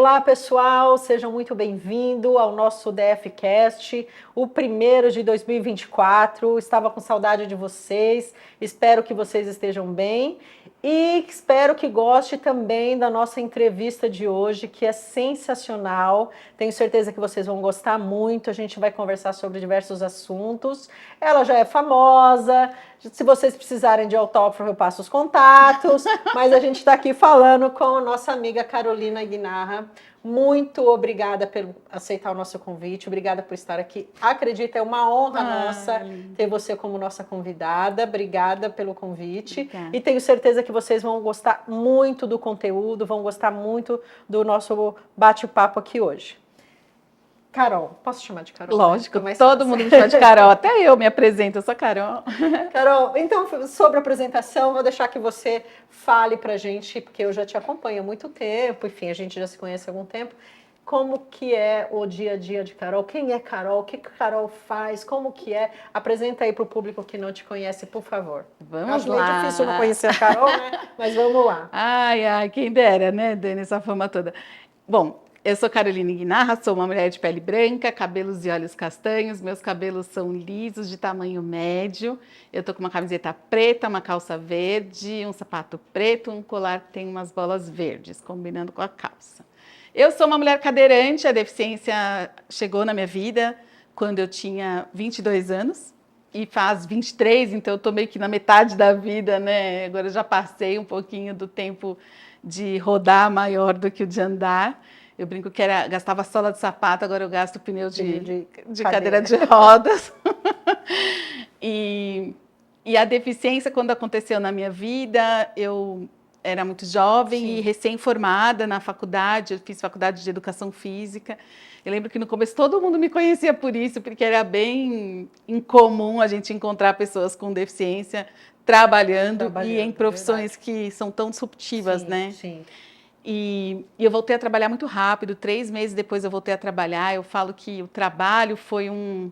Olá, pessoal, sejam muito bem-vindos ao nosso DFcast, o primeiro de 2024. Estava com saudade de vocês, espero que vocês estejam bem e espero que goste também da nossa entrevista de hoje, que é sensacional. Tenho certeza que vocês vão gostar muito. A gente vai conversar sobre diversos assuntos. Ela já é famosa. Se vocês precisarem de autógrafo, eu passo os contatos. Mas a gente está aqui falando com a nossa amiga Carolina Guinarra. Muito obrigada por aceitar o nosso convite. Obrigada por estar aqui. Acredita, é uma honra nossa ter você como nossa convidada. Obrigada pelo convite. Obrigada. E tenho certeza que vocês vão gostar muito do conteúdo, vão gostar muito do nosso bate-papo aqui hoje. Carol, posso chamar de Carol? Lógico, todo mundo me chama de Carol, até eu me apresento, eu sou Carol. Carol, então, sobre a apresentação, vou deixar que você fale pra gente, porque eu já te acompanho há muito tempo, enfim, a gente já se conhece há algum tempo. Como que é o dia a dia de Carol? Quem é Carol? O que Carol faz? Como que é? Apresenta aí para o público que não te conhece, por favor. Vamos lá. lá. Acho meio difícil não conhecer a Carol, né? Mas vamos lá. Ai, quem dera, né, Dani, essa fama toda. Bom, eu sou Carolina Guinarra, sou uma mulher de pele branca, cabelos e olhos castanhos, meus cabelos são lisos, de tamanho médio. Eu tô com uma camiseta preta, uma calça verde, um sapato preto, um colar que tem umas bolas verdes, combinando com a calça. Eu sou uma mulher cadeirante, a deficiência chegou na minha vida quando eu tinha 22 anos e faz 23, então eu tô meio que na metade da vida, né? Agora eu já passei um pouquinho do tempo de rodar maior do que o de andar. Eu brinco que gastava sola de sapato, agora eu gasto pneu de cadeira de rodas. E a deficiência, quando aconteceu na minha vida, eu era muito jovem e recém-formada na faculdade, eu fiz faculdade de educação física. Eu lembro que no começo todo mundo me conhecia por isso, porque era bem incomum a gente encontrar pessoas com deficiência trabalhando e em profissões que são tão disruptivas, né? Sim. E eu voltei a trabalhar muito rápido, 3 meses depois eu voltei a trabalhar. Eu falo que o trabalho foi um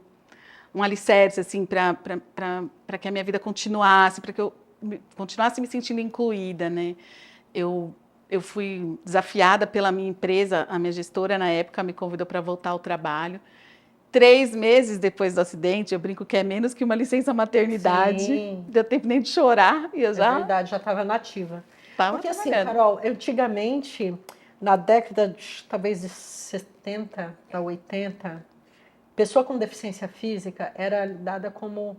alicerce, assim, para que a minha vida continuasse, para que eu continuasse me sentindo incluída, né? Eu fui desafiada pela minha empresa, a minha gestora na época me convidou para voltar ao trabalho. 3 meses depois do acidente, eu brinco que é menos que uma licença maternidade. Não deu tempo nem de chorar. E eu É verdade, já estava nativa. Porque assim, trabalhando. Carol, antigamente, na década de, talvez de 70 para 80, pessoa com deficiência física era dada como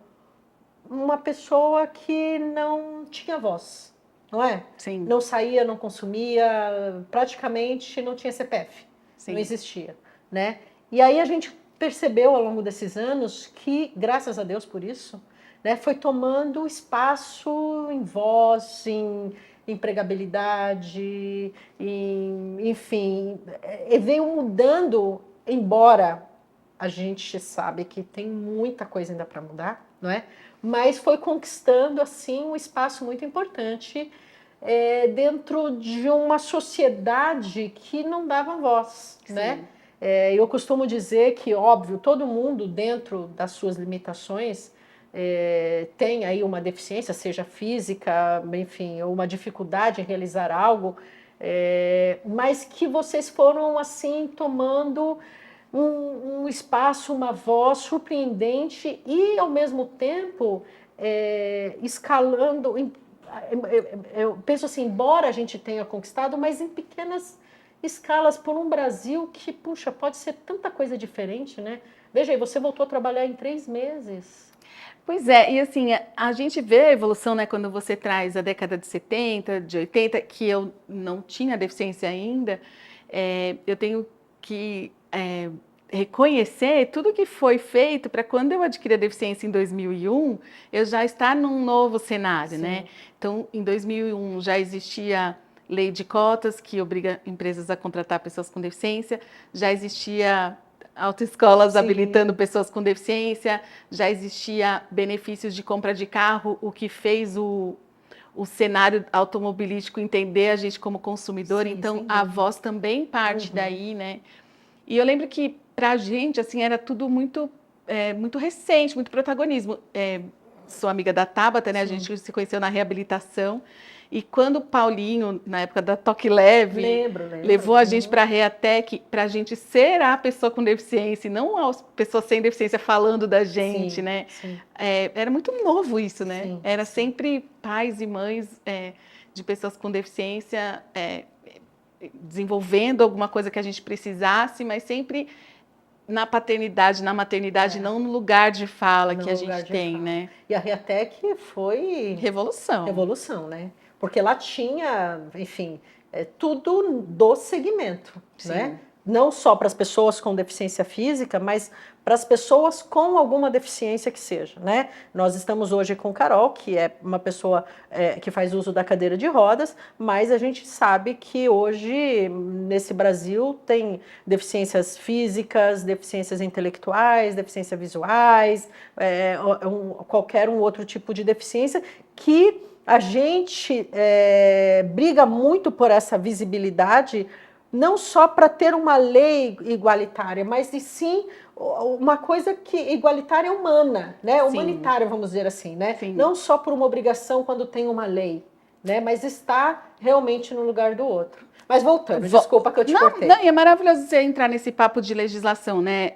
uma pessoa que não tinha voz, não é? Sim. Não saía, não consumia, praticamente não tinha CPF, não existia, né? E aí a gente percebeu ao longo desses anos que, graças a Deus por isso, né, foi tomando espaço em voz, em empregabilidade, enfim, veio mudando, embora a gente sabe que tem muita coisa ainda para mudar, não é? Mas foi conquistando assim um espaço muito importante dentro de uma sociedade que não dava voz, né? Eu costumo dizer que, óbvio, todo mundo dentro das suas limitações tem aí uma deficiência, seja física, enfim, ou uma dificuldade em realizar algo, mas que vocês foram assim tomando um espaço, uma voz surpreendente e ao mesmo tempo escalando. Eu penso assim, embora a gente tenha conquistado, mas em pequenas escalas por um Brasil que, puxa, pode ser tanta coisa diferente, né? Veja aí, você voltou a trabalhar em 3 meses. Pois é, e assim, a gente vê a evolução, né, quando você traz a década de 70, de 80, que eu não tinha deficiência ainda, eu tenho que reconhecer tudo que foi feito para quando eu adquiri a deficiência em 2001, eu já estar num novo cenário, né? Então, em 2001 já existia lei de cotas que obriga empresas a contratar pessoas com deficiência, já existia autoescolas habilitando pessoas com deficiência, já existia benefícios de compra de carro, o que fez o cenário automobilístico entender a gente como consumidor, então a voz também parte daí, né? E eu lembro que para a gente, assim, era tudo muito, muito recente, muito protagonismo. Sou amiga da Tabata, né? A gente se conheceu na reabilitação E quando o Paulinho, na época da Toque Leve, lembro. levou a gente para a Reatec, para a gente ser a pessoa com deficiência, e não a pessoa sem deficiência falando da gente, Sim, né? sim. Era muito novo isso, né? Sim, Era sim. sempre pais e mães de pessoas com deficiência desenvolvendo alguma coisa que a gente precisasse, mas sempre na paternidade, na maternidade, não no lugar de fala que a gente tem, né? E a Reatec foi revolução, né? Porque lá tinha, enfim, tudo do segmento, né? Não só para as pessoas com deficiência física, mas para as pessoas com alguma deficiência que seja, né? Nós estamos hoje com Carol, que é uma pessoa que faz uso da cadeira de rodas, mas a gente sabe que hoje, nesse Brasil, tem deficiências físicas, deficiências intelectuais, deficiências visuais, qualquer outro tipo de deficiência que a gente briga muito por essa visibilidade, não só para ter uma lei igualitária, mas sim uma coisa que igualitária humana, né? Sim. Humanitária, vamos dizer assim, né? Sim. Não só por uma obrigação quando tem uma lei, né? Mas está realmente no lugar do outro. Mas voltando, desculpa que eu te cortei. Não, e é maravilhoso você entrar nesse papo de legislação, né?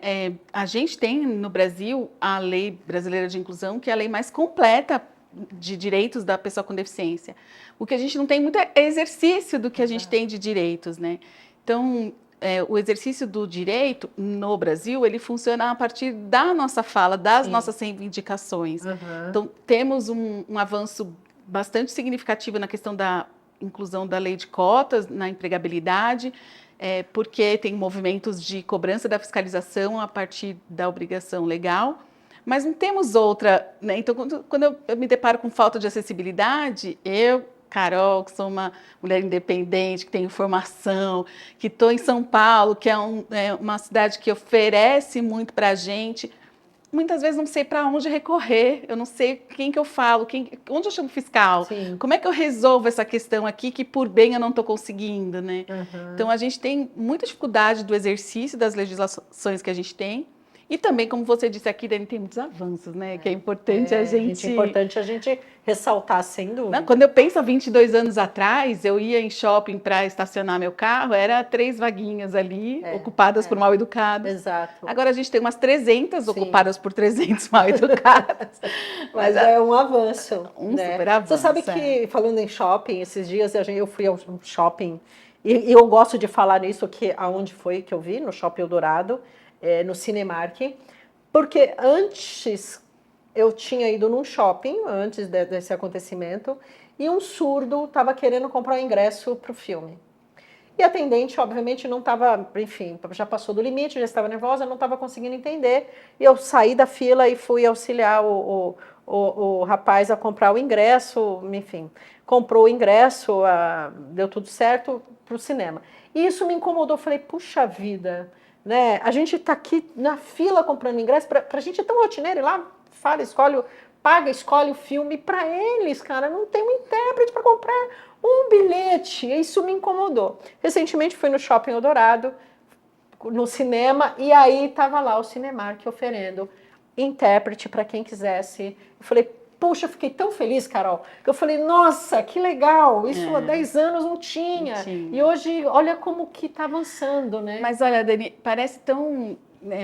A gente tem no Brasil a Lei Brasileira de Inclusão, que é a lei mais completa de direitos da pessoa com deficiência. O que a gente não tem muito é exercício do que a gente tem de direitos, né? Então, o exercício do direito no Brasil, ele funciona a partir da nossa fala, das nossas reivindicações. Então, temos um avanço bastante significativo na questão da inclusão da lei de cotas na empregabilidade, porque tem movimentos de cobrança da fiscalização a partir da obrigação legal, mas não temos outra, né? Então, quando eu me deparo com falta de acessibilidade, Carol, que sou uma mulher independente, que tenho formação, que estou em São Paulo, que é uma cidade que oferece muito para a gente, muitas vezes não sei para onde recorrer, eu não sei quem que eu falo, onde eu chamo fiscal, como é que eu resolvo essa questão aqui que por bem eu não estou conseguindo, né? Então a gente tem muita dificuldade do exercício das legislações que a gente tem. E também, como você disse aqui, Dani, tem muitos avanços, né? Que é importante a gente... É importante a gente ressaltar, sem dúvida. Quando eu penso há 22 anos atrás, eu ia em shopping para estacionar meu carro, era 3 vaguinhas ali, ocupadas por mal educados. Exato. Agora a gente tem umas 300 ocupadas por 300 mal educadas. Mas é um avanço. Super avanço. Você sabe que, falando em shopping, esses dias eu fui ao shopping, e eu gosto de falar nisso, que aonde foi que eu vi? No Shopping Eldorado, no Cinemark, porque antes eu tinha ido num shopping, antes desse acontecimento, e um surdo estava querendo comprar o ingresso para o filme. E a atendente, obviamente, não estava, enfim, já passou do limite, já estava nervosa, não estava conseguindo entender, e eu saí da fila e fui auxiliar o rapaz a comprar o ingresso, enfim, comprou o ingresso, deu tudo certo para o cinema. E isso me incomodou, falei, puxa vida, né? A gente está aqui na fila comprando ingresso, para a gente é tão rotineiro, ir lá, fala, escolhe o filme, para eles, cara, não tem um intérprete para comprar um bilhete, isso me incomodou. Recentemente fui no Shopping Eldorado, no cinema, e aí estava lá o Cinemark oferecendo intérprete para quem quisesse. Eu falei, puxa, fiquei tão feliz, Carol, que eu falei, nossa, que legal, isso há 10 anos não tinha. E hoje, olha como que está avançando, né? Mas olha, Dani, parece tão...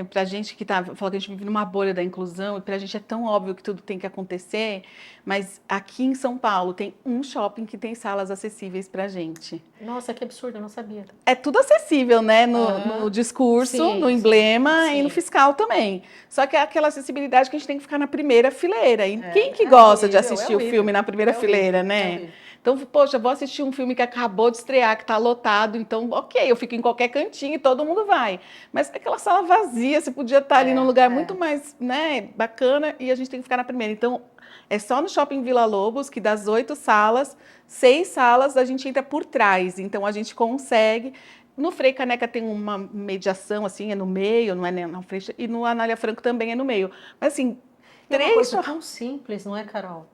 para a gente que fala que a gente vive numa bolha da inclusão, e para a gente é tão óbvio que tudo tem que acontecer, mas aqui em São Paulo tem um shopping que tem salas acessíveis para a gente. Nossa, que absurdo, eu não sabia. É tudo acessível, né? No discurso, no emblema e no fiscal também. Só que é aquela acessibilidade que a gente tem que ficar na primeira fileira. E quem que gosta de assistir o filme na primeira fileira, né? Então, poxa, vou assistir um filme que acabou de estrear, que está lotado, então, ok, eu fico em qualquer cantinho e todo mundo vai. Mas aquela sala vazia, você podia estar ali num lugar muito mais, né, bacana, e a gente tem que ficar na primeira. Então, é só no Shopping Vila Lobos que das 8 salas, 6 salas a gente entra por trás. Então, a gente consegue... No Frei Caneca tem uma mediação, assim, é no meio, não é na frente, e no Anália Franco também é no meio. Mas, assim, é uma coisa tão simples, não é, Carol?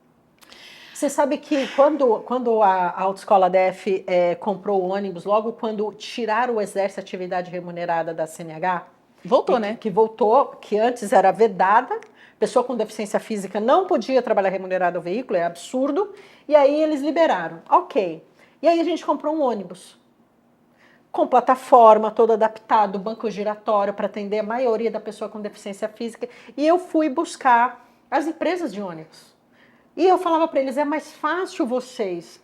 Você sabe que quando a Autoescola DF comprou o ônibus, logo quando tiraram o exército atividade remunerada da CNH, Voltou, né? Que voltou, que antes era vedada, pessoa com deficiência física não podia trabalhar remunerado ao veículo, é absurdo, e aí eles liberaram. Ok. E aí a gente comprou um ônibus, com plataforma, todo adaptado, banco giratório para atender a maioria da pessoa com deficiência física, e eu fui buscar as empresas de ônibus. E eu falava para eles, é mais fácil vocês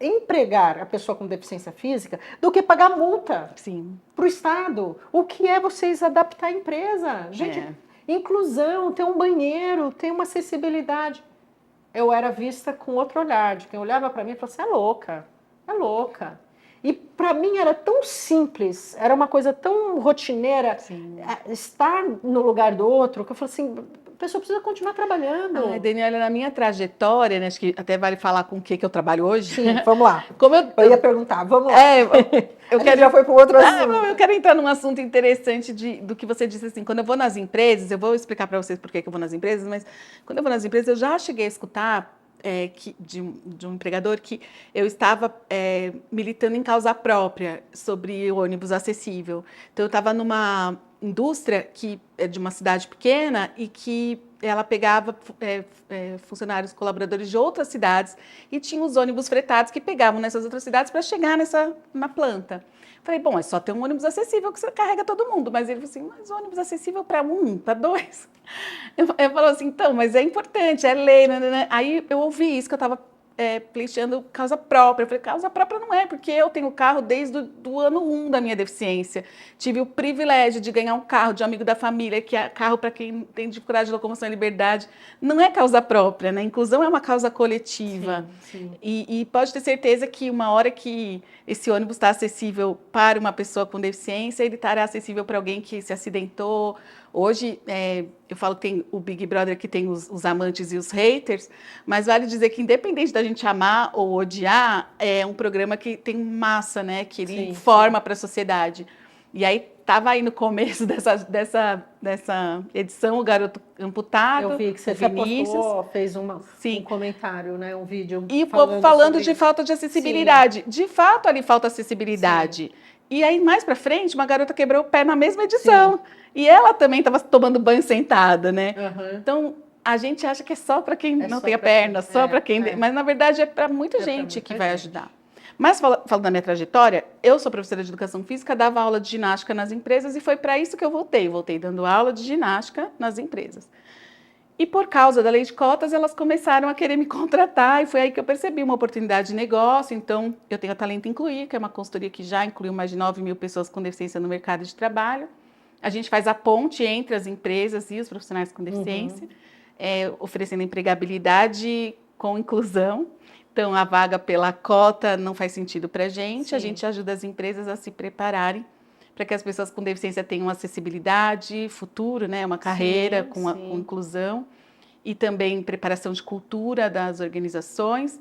empregar a pessoa com deficiência física do que pagar multa para o Estado. O que é vocês adaptar a empresa? Gente, inclusão, ter um banheiro, ter uma acessibilidade. Eu era vista com outro olhar, de quem olhava para mim e falava assim, é louca, é louca. E para mim era tão simples, era uma coisa tão rotineira, estar no lugar do outro, que eu falei assim, a pessoa precisa continuar trabalhando. Ai, Daniela, na minha trajetória, né, acho que até vale falar com o que eu trabalho hoje. Sim, vamos lá. Como eu ia perguntar, vamos lá. Eu quero, já foi para outro assunto. Eu quero entrar num assunto interessante do que você disse assim, quando eu vou nas empresas, eu vou explicar para vocês por que eu vou nas empresas, mas quando eu vou nas empresas, eu já cheguei a escutar de um empregador que eu estava militando em causa própria sobre o ônibus acessível. Então, eu estava numa indústria que é de uma cidade pequena e que ela pegava funcionários, colaboradores de outras cidades e tinha os ônibus fretados que pegavam nessas outras cidades para chegar na planta. Falei, bom, é só ter um ônibus acessível que você carrega todo mundo. Mas ele falou assim, mas ônibus acessível para um, para dois? Eu falo assim, então, mas é importante, é lei, né? Aí eu ouvi isso, que eu estava pleiteando causa própria. Eu falei, causa própria não é, porque eu tenho carro desde o ano 1 da minha deficiência. Tive o privilégio de ganhar um carro de um amigo da família, que é carro para quem tem dificuldade de locomoção e liberdade. Não é causa própria, né? Inclusão é uma causa coletiva. Sim. E pode ter certeza que uma hora que esse ônibus está acessível para uma pessoa com deficiência, ele estará acessível para alguém que se acidentou. Hoje, eu falo que tem o Big Brother que tem os amantes e os haters, mas vale dizer que independente da gente amar ou odiar, é um programa que tem massa, né? Que ele informa para a sociedade. E aí, estava aí no começo dessa edição, o garoto amputado. Eu vi que você já postou, fez um comentário, né? Um vídeo. E falando de falta de acessibilidade. Sim. De fato, ali falta acessibilidade. Sim. E aí, mais para frente, uma garota quebrou o pé na mesma edição. Sim. E ela também estava tomando banho sentada, né? Uhum. Então, a gente acha que é só para quem não tem a perna, só para quem... Mas, na verdade, é para muita gente que vai ajudar. Mas, falando da minha trajetória, eu sou professora de educação física, dava aula de ginástica nas empresas e foi para isso que eu voltei. Voltei dando aula de ginástica nas empresas. E por causa da lei de cotas, elas começaram a querer me contratar e foi aí que eu percebi uma oportunidade de negócio. Então, eu tenho a Talento Incluir, que é uma consultoria que já incluiu mais de 9 mil pessoas com deficiência no mercado de trabalho. A gente faz a ponte entre as empresas e os profissionais com deficiência, oferecendo empregabilidade com inclusão. Então, a vaga pela cota não faz sentido para a gente ajuda as empresas a se prepararem para que as pessoas com deficiência tenham acessibilidade, futuro, né, uma carreira com inclusão, e também preparação de cultura das organizações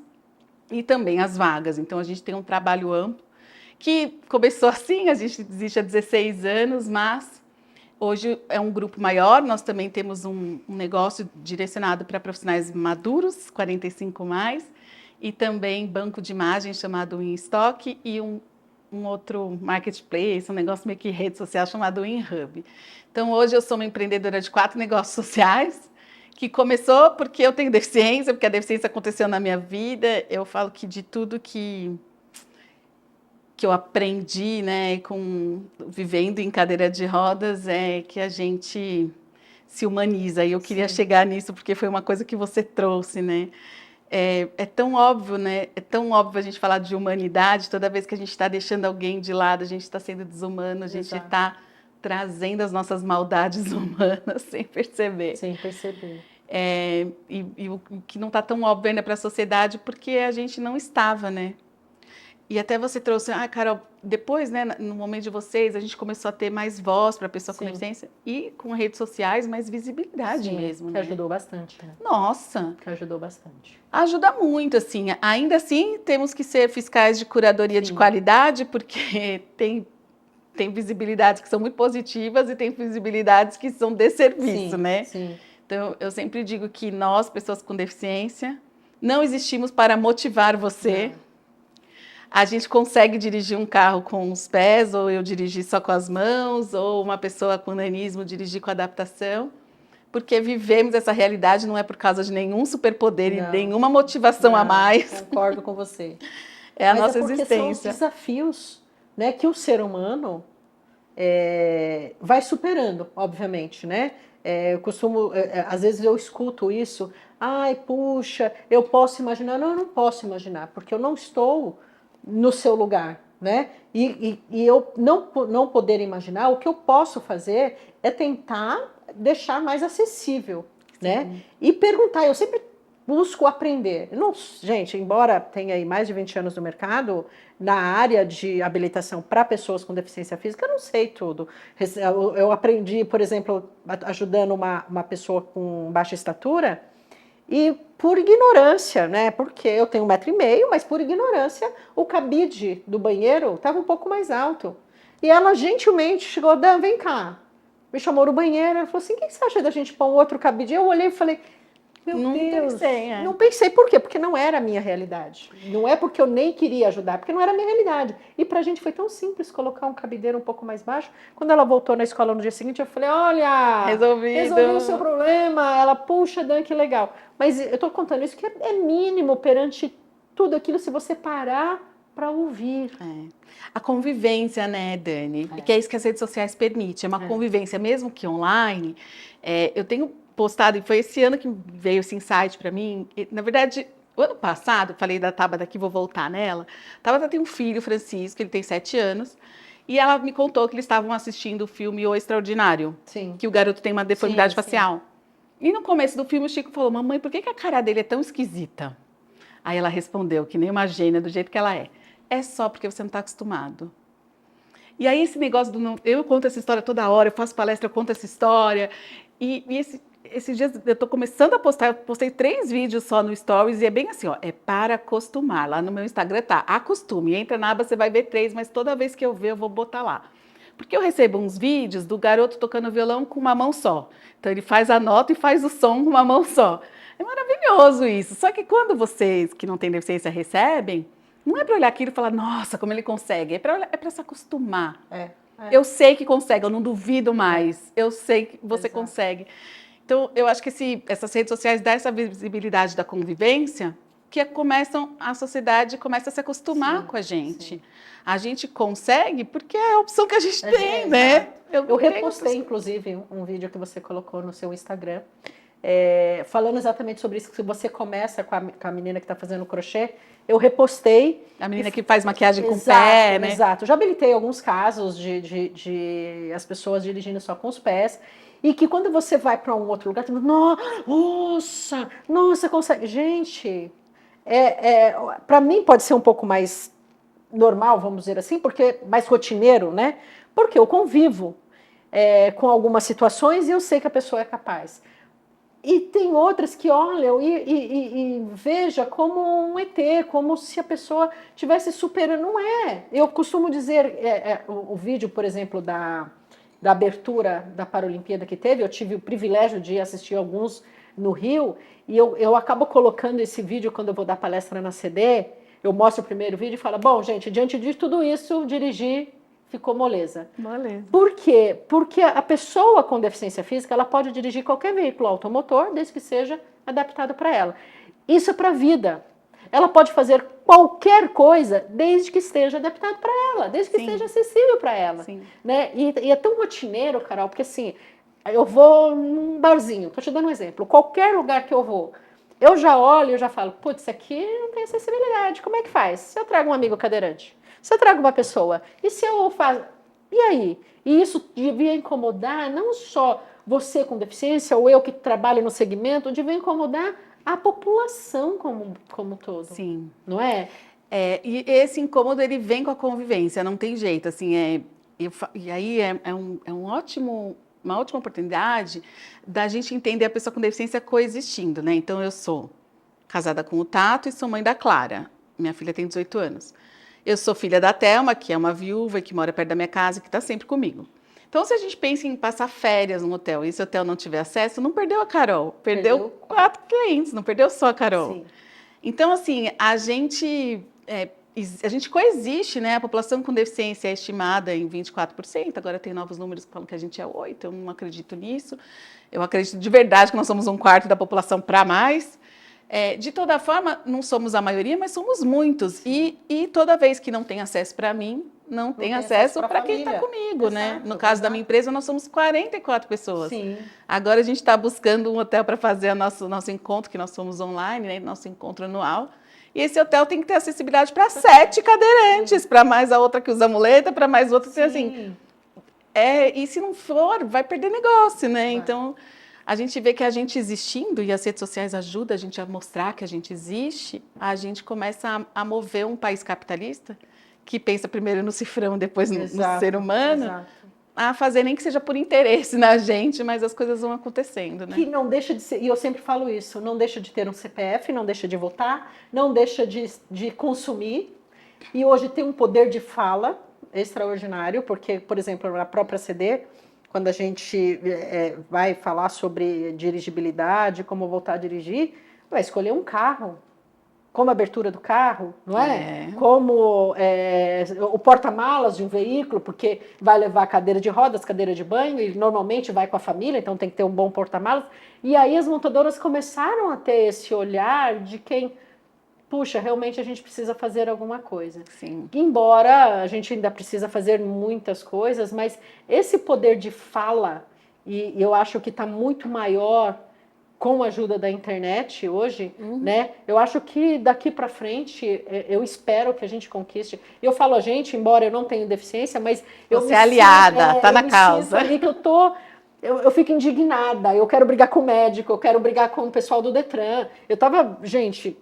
e também as vagas. Então, a gente tem um trabalho amplo, que começou assim, a gente existe há 16 anos, mas hoje é um grupo maior, nós também temos um negócio direcionado para profissionais maduros, 45+, e também banco de imagem chamado InStock e um outro marketplace, um negócio meio que rede social chamado InHub. Então, hoje eu sou uma empreendedora de 4 negócios sociais, que começou porque eu tenho deficiência, porque a deficiência aconteceu na minha vida. Eu falo que de tudo que eu aprendi, né, vivendo em cadeira de rodas, é que a gente se humaniza. E eu queria chegar nisso porque foi uma coisa que você trouxe, né? É tão óbvio, né? É tão óbvio a gente falar de humanidade. Toda vez que a gente está deixando alguém de lado, a gente está sendo desumano, a gente está trazendo as nossas maldades humanas sem perceber. Sem perceber. E o que não está tão óbvio ainda para a sociedade, porque a gente não estava, né? E até você trouxe, Carol, depois, né, no momento de vocês, a gente começou a ter mais voz para a pessoa com deficiência e com redes sociais, mais visibilidade mesmo, que né? ajudou bastante. Né? Nossa! Que ajudou bastante. Ajuda muito, assim. Ainda assim, temos que ser fiscais de curadoria de qualidade, porque tem visibilidades que são muito positivas e tem visibilidades que são desserviço, né? Sim. Então, eu sempre digo que nós, pessoas com deficiência, não existimos para motivar você. a gente consegue dirigir um carro com os pés, ou eu dirigir só com as mãos, ou uma pessoa com nanismo dirigir com adaptação, porque vivemos essa realidade, não é por causa de nenhum superpoder e nenhuma motivação a mais. Concordo com você. É a Mas nossa é porque existência. são os desafios, né, que o ser humano vai superando, obviamente, né? Eu costumo, às vezes eu escuto isso, ai, puxa, eu posso imaginar. Não, eu não posso imaginar, porque eu não estou no seu lugar, né? E eu não poder imaginar, o que eu posso fazer é tentar deixar mais acessível, né? E perguntar, eu sempre busco aprender. Não, gente, embora tenha aí mais de 20 anos no mercado, na área de habilitação para pessoas com deficiência física, eu não sei tudo. Eu aprendi, por exemplo, ajudando uma pessoa com baixa estatura, e por ignorância, né? Porque eu tenho 1,5 m, mas por ignorância, o cabide do banheiro estava um pouco mais alto. E ela gentilmente chegou, Dan, vem cá. Me chamou no banheiro, ela falou assim, o que você acha da gente pôr um outro cabide? Eu olhei e falei, meu Deus, Pensei, não pensei. Por quê? Porque não era a minha realidade. Não é porque eu nem queria ajudar, porque não era a minha realidade. E pra gente foi tão simples colocar um cabideiro um pouco mais baixo. Quando ela voltou na escola no dia seguinte, eu falei, olha, resolvi o seu problema. Ela, puxa, Dan, que legal. Mas eu tô contando isso que é mínimo perante tudo aquilo se você parar para ouvir. A convivência, né, Dani? Que é isso que as redes sociais permitem. É uma convivência, mesmo que online. Eu tenho postado, e foi esse ano que veio esse insight para mim. E, na verdade, o ano passado, falei da Tabata aqui, vou voltar nela. A Tabata tem um filho, Francisco, ele tem 7 anos. E ela me contou que eles estavam assistindo o filme O Extraordinário. Sim. Que o garoto tem uma deformidade facial. E no começo do filme, o Chico falou, mamãe, por que a cara dele é tão esquisita? Aí ela respondeu, que nem uma gênia, do jeito que ela é. É só porque você não está acostumado. E aí esse negócio do... Eu conto essa história toda hora, eu faço palestra, eu conto essa história. E esses dias eu estou começando a postar, eu postei 3 vídeos só no Stories, e é bem assim, ó, é para acostumar. Lá no meu Instagram tá, acostume. Entra na aba, você vai ver 3, mas toda vez que eu ver, eu vou botar lá. Porque eu recebo uns vídeos do garoto tocando violão com uma mão só. Então ele faz a nota e faz o som com uma mão só. É maravilhoso isso. Só que quando vocês que não têm deficiência recebem, não é para olhar aquilo e falar, nossa, como ele consegue. É para se acostumar. Eu sei que consegue, eu não duvido mais. Eu sei que você consegue. Então, eu acho que essas redes sociais dão essa visibilidade da convivência, que a sociedade começa a se acostumar com a gente. Sim. A gente consegue porque é a opção que a gente tem, né? Eu repostei, inclusive, um vídeo que você colocou no seu Instagram, falando exatamente sobre isso, que você começa com a menina que está fazendo crochê. Eu repostei. A menina que faz maquiagem com o pé, né? Exato. Já habilitei alguns casos de as pessoas dirigindo só com os pés. E que quando você vai para um outro lugar, nossa, consegue. Gente, para mim pode ser um pouco mais normal, vamos dizer assim, porque mais rotineiro, né? Porque eu convivo com algumas situações e eu sei que a pessoa é capaz. E tem outras que olham e veja como um ET, como se a pessoa tivesse superando. Não é. Eu costumo dizer, o vídeo, por exemplo, da abertura da Paralimpíada que teve, eu tive o privilégio de assistir alguns no Rio, e eu acabo colocando esse vídeo quando eu vou dar palestra na CD, eu mostro o primeiro vídeo e falo, bom, gente, diante de tudo isso, dirigir ficou moleza. Por quê? Porque a pessoa com deficiência física, ela pode dirigir qualquer veículo automotor, desde que seja adaptado para ela. Isso é para a vida. Ela pode fazer qualquer coisa desde que esteja adaptado para ela, desde que esteja acessível para ela. Né? E é tão rotineiro, Carol, porque assim, eu vou num barzinho, estou te dando um exemplo, qualquer lugar que eu vou, eu já olho e já falo, putz, aqui não tem acessibilidade, como é que faz? Se eu trago um amigo cadeirante, se eu trago uma pessoa, e se eu faço... E aí? E isso devia incomodar não só você com deficiência, ou eu que trabalho no segmento, devia incomodar a população como todo. Sim. Não é? E esse incômodo, ele vem com a convivência, não tem jeito, assim, e aí uma ótima oportunidade da gente entender a pessoa com deficiência coexistindo, né? Então, eu sou casada com o Tato e sou mãe da Clara. Minha filha tem 18 anos. Eu sou filha da Thelma, que é uma viúva que mora perto da minha casa e que está sempre comigo. Então, se a gente pensa em passar férias num hotel e esse hotel não tiver acesso, não perdeu a Carol, perdeu 4 clientes, não perdeu só a Carol. Sim. Então, assim, a gente... a gente coexiste, né? A população com deficiência é estimada em 24%, agora tem novos números que falam que a gente é 8%, eu não acredito nisso. Eu acredito de verdade que nós somos 1/4 da população para mais. De toda forma, não somos a maioria, mas somos muitos. E toda vez que não tem acesso para mim, não tem acesso para quem está comigo, exato, né? No caso da minha empresa, nós somos 44 pessoas. Sim. Agora a gente está buscando um hotel para fazer nosso encontro, que nós somos online, né? Nosso encontro anual. E esse hotel tem que ter acessibilidade para 7 cadeirantes, para mais a outra que usa muleta, para mais outra que assim. E se não for, vai perder negócio, né? Vai. Então, a gente vê que a gente existindo, e as redes sociais ajudam a gente a mostrar que a gente existe, a gente começa a mover um país capitalista, que pensa primeiro no cifrão, depois no ser humano, exato. A fazer nem que seja por interesse na gente, mas as coisas vão acontecendo, né? Que não deixa de ser, e eu sempre falo isso, não deixa de ter um CPF, não deixa de votar, não deixa de consumir, e hoje tem um poder de fala extraordinário, porque, por exemplo, na própria CD, quando a gente vai falar sobre dirigibilidade, como voltar a dirigir, vai escolher um carro, como a abertura do carro, não é? Como o porta-malas de um veículo, porque vai levar cadeira de rodas, cadeira de banho, e normalmente vai com a família, então tem que ter um bom porta-malas. E aí as montadoras começaram a ter esse olhar de quem, puxa, realmente a gente precisa fazer alguma coisa. Sim. Embora a gente ainda precisa fazer muitas coisas, mas esse poder de fala, e eu acho que está muito maior com a ajuda da internet hoje, né? Eu acho que daqui para frente, eu espero que a gente conquiste. Eu falo a gente, embora eu não tenha deficiência, mas eu Você é aliada, tá na causa. Ali que eu fico indignada, eu quero brigar com o médico, eu quero brigar com o pessoal do Detran. Gente,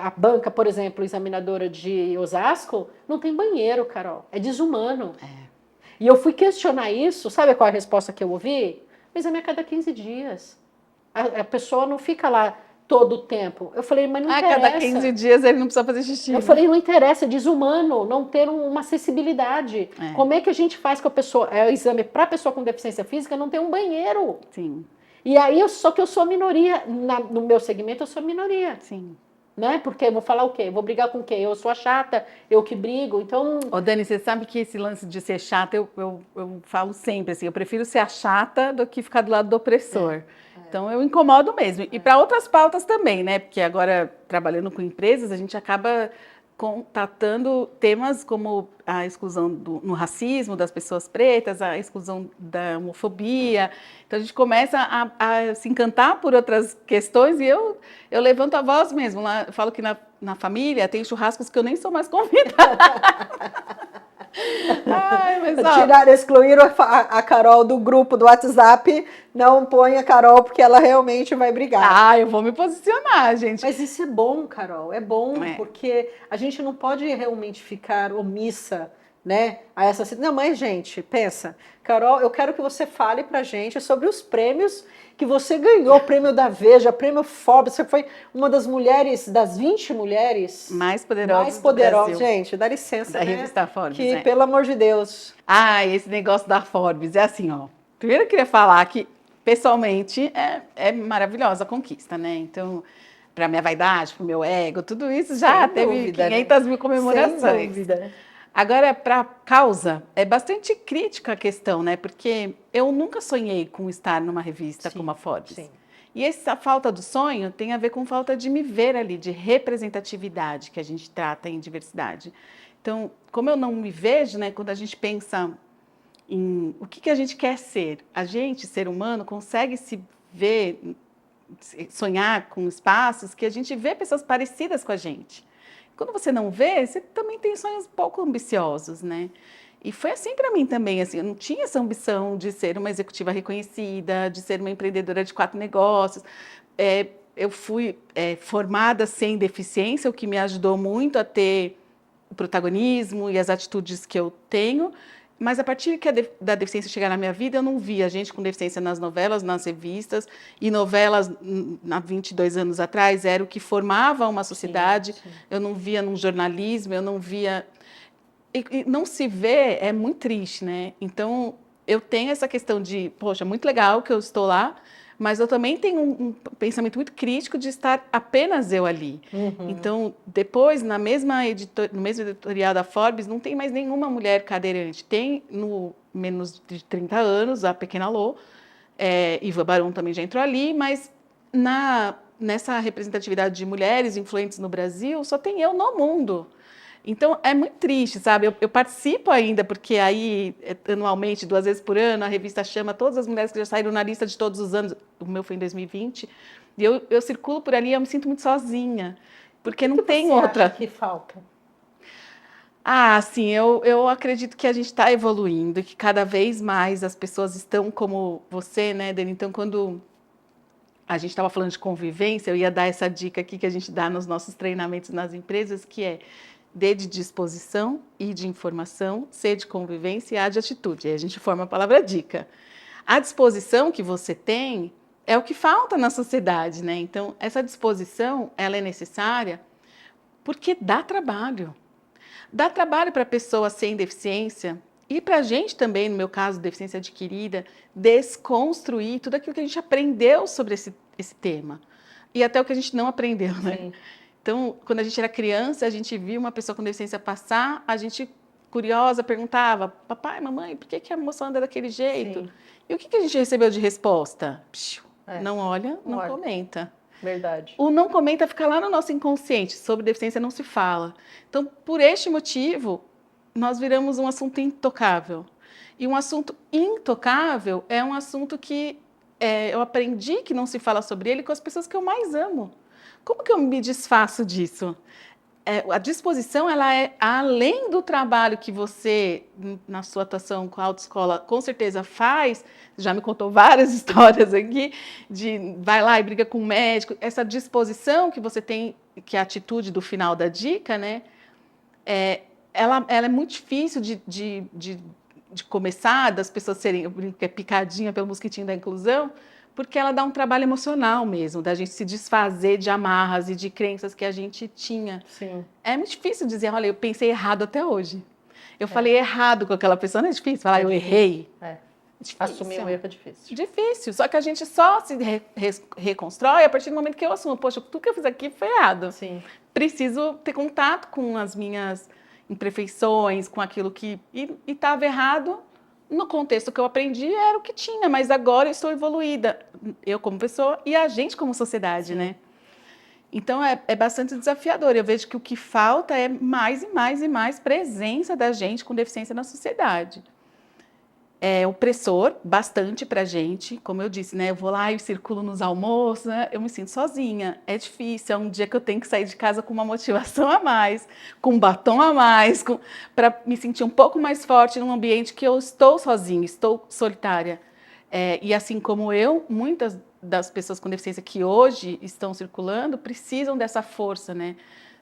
a banca, por exemplo, examinadora de Osasco, não tem banheiro, Carol. É desumano. E eu fui questionar isso, sabe qual é a resposta que eu ouvi? Exame a cada 15 dias. A pessoa não fica lá todo o tempo. Eu falei, mas não interessa. A cada 15 dias ele não precisa fazer xixi. Eu falei, não interessa, é desumano não ter uma acessibilidade. Como é que a gente faz com a pessoa, o exame para a pessoa com deficiência física não ter um banheiro? Sim. E aí, só que eu sou minoria, no meu segmento eu sou minoria. Sim. Né? Porque eu vou falar o quê? Vou brigar com quem? Eu sou a chata, eu que brigo, então... Dani, você sabe que esse lance de ser chata, eu falo sempre assim, eu prefiro ser a chata do que ficar do lado do opressor. Então, eu incomodo mesmo. E para outras pautas também, né? Porque agora, trabalhando com empresas, a gente acaba tratando temas como a exclusão no racismo das pessoas pretas, a exclusão da homofobia. Então, a gente começa a se encantar por outras questões e eu levanto a voz mesmo. Lá, eu falo que na família tem churrascos que eu nem sou mais convidada. Excluíram a Carol do grupo do WhatsApp, não põe a Carol porque ela realmente vai brigar. Eu vou me posicionar, gente. Mas isso é bom, Carol, é bom, porque a gente não pode realmente ficar omissa, né, a essa situação. Não, mas gente, pensa, Carol, eu quero que você fale pra gente sobre os prêmios que você ganhou, o prêmio da Veja, o prêmio Forbes, você foi uma das mulheres, das 20 mulheres mais poderosas do Brasil. Gente, dá licença, da revista Forbes, que pelo amor de Deus. Esse negócio da Forbes, é assim, primeiro eu queria falar que, pessoalmente, é maravilhosa a conquista, né, então, para minha vaidade, para o meu ego, tudo isso já teve 500 mil comemorações. Sem dúvida. Agora, para a causa, é bastante crítica a questão, né? Porque eu nunca sonhei com estar numa revista como a Forbes. Sim. E essa falta do sonho tem a ver com falta de me ver ali, de representatividade que a gente trata em diversidade. Então, como eu não me vejo, né? Quando a gente pensa em o que a gente quer ser, a gente, ser humano, consegue se ver, sonhar com espaços que a gente vê pessoas parecidas com a gente. Quando você não vê, você também tem sonhos pouco ambiciosos, né? E foi assim para mim também, assim, eu não tinha essa ambição de ser uma executiva reconhecida, de ser uma empreendedora de 4 negócios. Eu fui formada sem deficiência, o que me ajudou muito a ter o protagonismo e as atitudes que eu tenho. Mas a partir da deficiência chegar na minha vida, eu não via gente com deficiência nas novelas, nas revistas. E novelas, há 22 anos atrás, era o que formava uma sociedade. Sim, sim. Eu não via num jornalismo, eu não via... E não se vê é muito triste, né? Então, eu tenho essa questão de, poxa, muito legal que eu estou lá, mas eu também tenho um pensamento muito crítico de estar apenas eu ali. Então, depois, no mesmo editorial da Forbes, não tem mais nenhuma mulher cadeirante. Tem no menos de 30 anos, a Pequena Lô, Iva Baron também já entrou ali, mas nessa representatividade de mulheres influentes no Brasil, só tem eu no mundo. Então, é muito triste, sabe? Eu participo ainda, porque aí, anualmente, 2 vezes por ano, a revista chama todas as mulheres que já saíram na lista de todos os anos. O meu foi em 2020. E eu circulo por ali e eu me sinto muito sozinha, porque não tem outra. O que falta? Sim, eu acredito que a gente está evoluindo e que cada vez mais as pessoas estão como você, né, Dani? Então, quando a gente estava falando de convivência, eu ia dar essa dica aqui que a gente dá nos nossos treinamentos nas empresas, que é D de disposição, I de informação, C de convivência e A de atitude. Aí a gente forma a palavra dica. A disposição que você tem é o que falta na sociedade, né? Então, essa disposição, ela é necessária porque dá trabalho. Dá trabalho para a pessoa sem deficiência e para a gente também, no meu caso, deficiência adquirida, desconstruir tudo aquilo que a gente aprendeu sobre esse tema. E até o que a gente não aprendeu, né? Sim. Então, quando a gente era criança, a gente via uma pessoa com deficiência passar, a gente, curiosa, perguntava, papai, mamãe, por que a moça anda daquele jeito? Sim. E o que a gente recebeu de resposta? Psiu, É. não olha, não Olha. comenta. Verdade. O não comenta fica lá no nosso inconsciente, sobre deficiência não se fala. Então, por este motivo, nós viramos um assunto intocável. E um assunto intocável é um assunto que eu aprendi que não se fala sobre ele com as pessoas que eu mais amo. Como que eu me desfaço disso? A disposição, ela é além do trabalho que você, na sua atuação com a autoescola, com certeza faz, já me contou várias histórias aqui, de vai lá e briga com o médico, essa disposição que você tem, que é a atitude do final da dica, né? Ela é muito difícil de começar, das pessoas serem, eu brinco que é picadinha pelo mosquitinho da inclusão, porque ela dá um trabalho emocional mesmo, da gente se desfazer de amarras e de crenças que a gente tinha. Sim. É muito difícil dizer, olha, eu pensei errado até hoje. Eu falei errado com aquela pessoa, não é difícil falar, eu errei. Difícil. Assumir um erro é difícil. Difícil, só que a gente só se reconstrói a partir do momento que eu assumo, poxa, tudo que eu fiz aqui foi errado. Sim. Preciso ter contato com as minhas imperfeições, com aquilo que... E estava errado, no contexto que eu aprendi, era o que tinha, mas agora eu estou evoluída, eu como pessoa e a gente como sociedade, Sim. né? Então, é bastante desafiador. Eu vejo que o que falta é mais e mais e mais presença da gente com deficiência na sociedade. É opressor bastante para a gente, como eu disse, né? Eu vou lá e circulo nos almoços, né? Eu me sinto sozinha. É difícil, é um dia que eu tenho que sair de casa com uma motivação a mais, com um batom a mais, para me sentir um pouco mais forte num ambiente que eu estou sozinha, estou solitária. E assim como eu, muitas das pessoas com deficiência que hoje estão circulando precisam dessa força, né?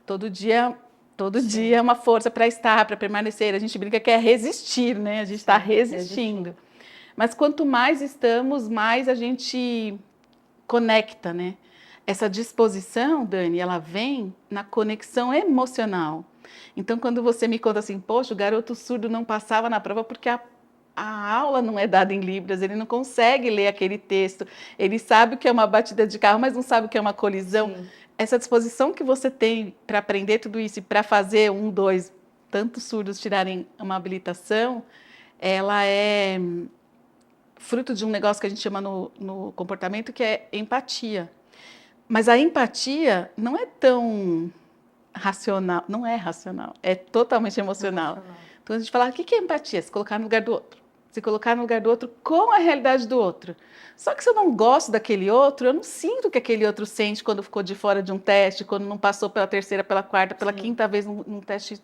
Todo dia é uma força para estar, para permanecer. A gente brinca que é resistir, né? A gente está resistindo. Mas quanto mais estamos, mais a gente conecta, né? Essa disposição, Dani, ela vem na conexão emocional. Então, quando você me conta assim, poxa, o garoto surdo não passava na prova porque a aula não é dada em Libras, ele não consegue ler aquele texto, ele sabe o que é uma batida de carro, mas não sabe o que é uma colisão. Sim. Essa disposição que você tem para aprender tudo isso e para fazer tantos surdos tirarem uma habilitação, ela é fruto de um negócio que a gente chama no comportamento, que é empatia. Mas a empatia não é tão racional, não é racional, é totalmente emocional. Então a gente fala, o que é empatia? Se colocar no lugar do outro. Se colocar no lugar do outro com a realidade do outro. Só que se eu não gosto daquele outro, eu não sinto o que aquele outro sente quando ficou de fora de um teste, quando não passou pela terceira, pela quarta, pela quinta vez num teste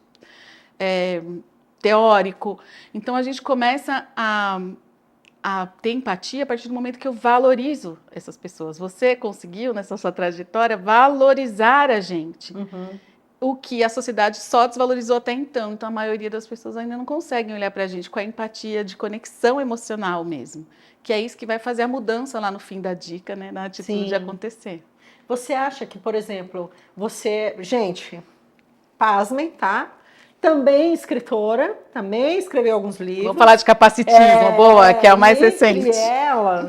teórico. Então a gente começa a ter empatia a partir do momento que eu valorizo essas pessoas. Você conseguiu, nessa sua trajetória, valorizar a gente. Uhum. O que a sociedade só desvalorizou até então. Então, a maioria das pessoas ainda não conseguem olhar para a gente com a empatia de conexão emocional mesmo. Que é isso que vai fazer a mudança lá no fim da dica, né? Na atitude de acontecer. Você acha que, por exemplo, gente, pasmem, tá? também escritora, também escreveu alguns livros. Vamos falar de capacitismo, boa, que é o mais recente.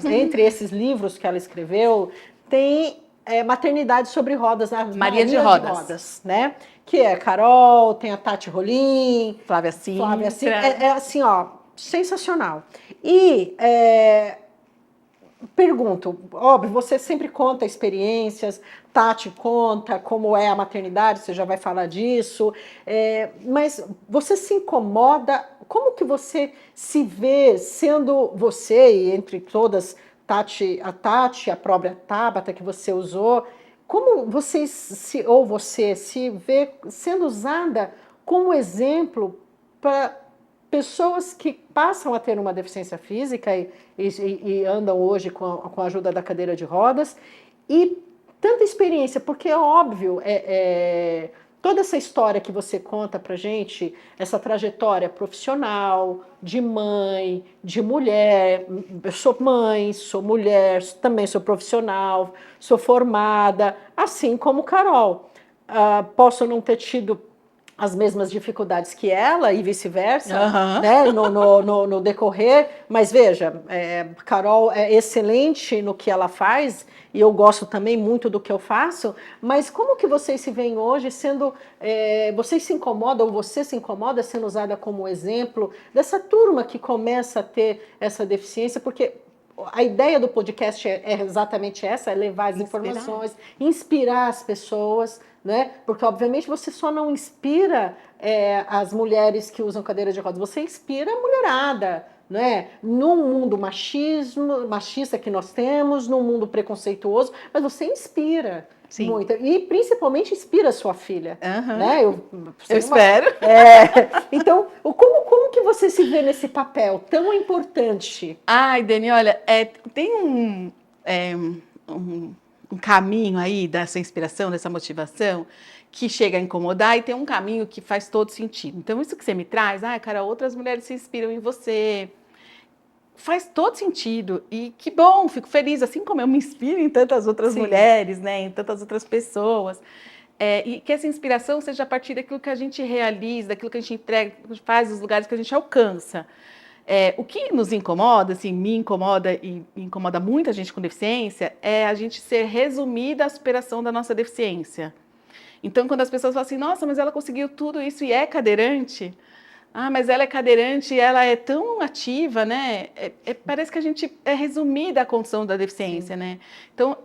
Entre esses livros que ela escreveu, tem Maternidade sobre Rodas, Maria de Rodas, né? Que é Carol, tem a Tati Rolim, Flávia Sintra. Assim, ó, sensacional. E pergunto, óbvio, você sempre conta experiências, Tati conta como é a maternidade, você já vai falar disso, mas você se incomoda, como que você se vê sendo você, e entre todas, a Tati, a própria Tabata que você usou, como você se vê sendo usada como exemplo para pessoas que passam a ter uma deficiência física e andam hoje com a ajuda da cadeira de rodas, e tanta experiência, porque é óbvio, toda essa história que você conta pra gente, essa trajetória profissional, de mãe, de mulher, eu sou mãe, sou mulher, também sou profissional, sou formada, assim como Carol. Posso não ter tido as mesmas dificuldades que ela e vice-versa, né, no decorrer, mas veja, Carol é excelente no que ela faz e eu gosto também muito do que eu faço, mas como que vocês se veem hoje sendo, vocês se incomodam ou você se incomoda sendo usada como exemplo dessa turma que começa a ter essa deficiência, porque a ideia do podcast é exatamente essa, é levar as informações, inspirar as pessoas, né? Porque, obviamente, você só não inspira as mulheres que usam cadeira de rodas, você inspira a mulherada, né? Num mundo machista que nós temos, num mundo preconceituoso, mas você inspira. Sim. Muito. E principalmente inspira a sua filha. Né? Eu espero. Então, como que você se vê nesse papel tão importante? Ai, Dani, olha, tem um caminho aí dessa inspiração, dessa motivação, que chega a incomodar, e tem um caminho que faz todo sentido. Então, isso que você me traz, cara, outras mulheres se inspiram em você, faz todo sentido, e que bom, fico feliz, assim como eu me inspiro em tantas outras mulheres, né, em tantas outras pessoas, e que essa inspiração seja a partir daquilo que a gente realiza, daquilo que a gente entrega, que a gente faz, dos lugares que a gente alcança. O que nos incomoda, assim, me incomoda e incomoda muita gente com deficiência, é a gente ser resumida à superação da nossa deficiência. Então, quando as pessoas falam assim, nossa, mas ela conseguiu tudo isso e é cadeirante, mas ela é cadeirante e ela é tão ativa, né? Parece que a gente é resumida à condição da deficiência, né? Então,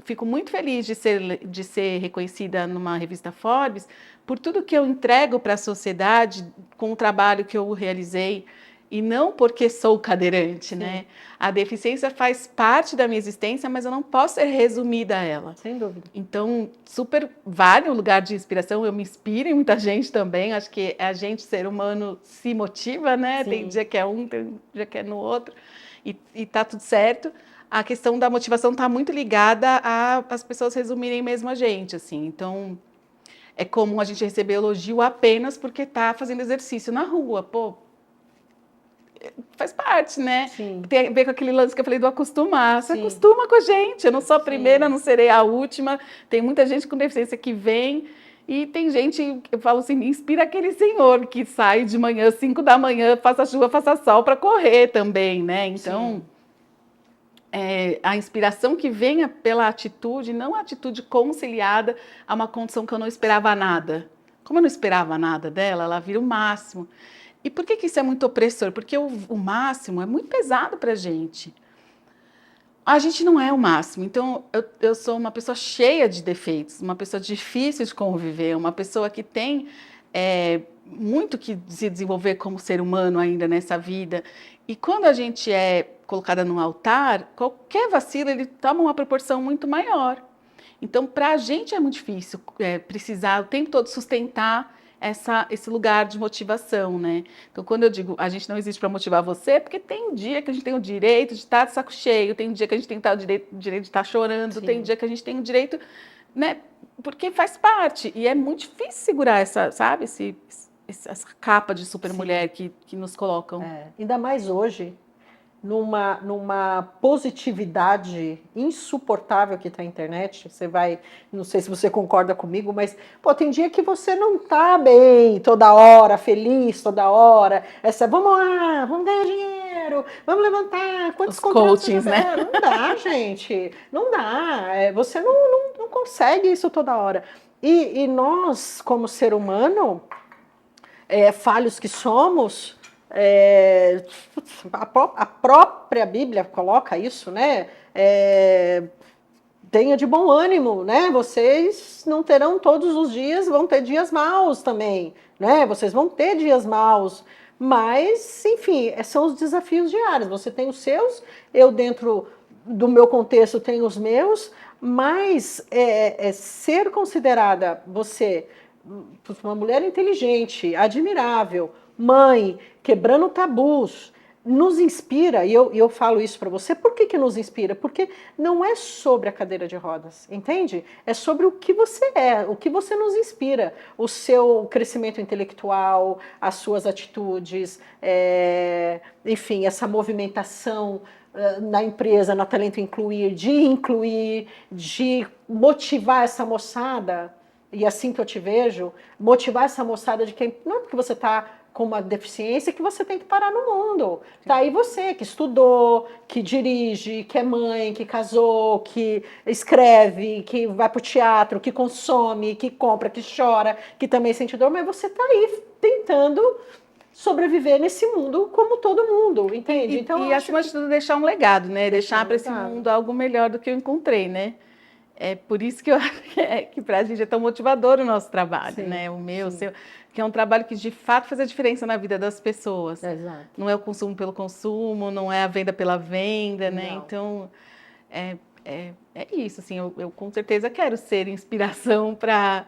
fico muito feliz de ser reconhecida numa revista Forbes por tudo que eu entrego para a sociedade com o trabalho que eu realizei, e não porque sou cadeirante, né? A deficiência faz parte da minha existência, mas eu não posso ser resumida a ela. Sem dúvida. Então, super vale um lugar de inspiração, eu me inspiro em muita gente também, acho que a gente, ser humano, se motiva, né? Sim. Tem dia que é um, tem dia que é no outro, e tá tudo certo. A questão da motivação está muito ligada às pessoas resumirem mesmo a gente, assim. Então, é comum a gente receber elogio apenas porque está fazendo exercício na rua, pô, faz parte, né? Sim. Tem a ver com aquele lance que eu falei do acostumar. Você acostuma com a gente. Eu não sou a primeira, não serei a última. Tem muita gente com deficiência que vem. E tem gente, eu falo assim, me inspira aquele senhor que sai de manhã, 5 da manhã, faça chuva, faça sol, para correr também, né? Então, a inspiração que venha pela atitude, não a atitude conciliada a uma condição que eu não esperava nada. Como eu não esperava nada dela, ela vira o máximo. E por que isso é muito opressor? Porque o máximo é muito pesado para a gente. A gente não é o máximo. Então, eu sou uma pessoa cheia de defeitos, uma pessoa difícil de conviver, uma pessoa que tem muito que se desenvolver como ser humano ainda nessa vida. E quando a gente é colocada num altar, qualquer vacilo, ele toma uma proporção muito maior. Então, para a gente é muito difícil precisar o tempo todo sustentar esse lugar de motivação, né? Então, quando eu digo a gente não existe para motivar você, é porque tem um dia que a gente tem o direito de estar de saco cheio, tem um dia que a gente tem o direito de estar chorando, tem um dia que a gente tem o direito, né? Porque faz parte, e é muito difícil segurar essa capa de super mulher que nos colocam. Ainda mais hoje, numa positividade insuportável que está a internet. Você vai, não sei se você concorda comigo, mas pô, tem dia que você não tá bem toda hora, feliz toda hora. Essa, vamos lá, vamos ganhar dinheiro, vamos levantar, quantos Os contratos você já coachings, né? Não dá, gente, não dá. Você não consegue isso toda hora. E nós, como ser humano, falhos que somos, a própria Bíblia coloca isso, né? Tenha de bom ânimo, né? Vocês não terão todos os dias, vão ter dias maus também, né? Vocês vão ter dias maus, mas, enfim, são os desafios diários. Você tem os seus, eu dentro do meu contexto tenho os meus, mas ser considerada você uma mulher inteligente, admirável, mãe, quebrando tabus, nos inspira, e eu falo isso para você, por que nos inspira? Porque não é sobre a cadeira de rodas, entende? É sobre o que você é, o que você nos inspira, o seu crescimento intelectual, as suas atitudes, enfim, essa movimentação na empresa, na Talento Incluir, de motivar essa moçada, e assim que eu te vejo, motivar essa moçada de que não é porque você está com uma deficiência que você tem que parar no mundo. Tá aí você que estudou, que dirige, que é mãe, que casou, que escreve, que vai para o teatro, que consome, que compra, que chora, que também sente dor, mas você tá aí tentando sobreviver nesse mundo como todo mundo, entende? Então, acima de tudo, deixar um legado, né? Deixar para esse mundo algo melhor do que eu encontrei, né? É por isso que eu acho que para a gente é tão motivador o nosso trabalho, né? O meu, o seu, que é um trabalho que de fato faz a diferença na vida das pessoas. Exato. Não é o consumo pelo consumo, não é a venda pela venda, né? Não. Então, é isso, assim, eu com certeza quero ser inspiração para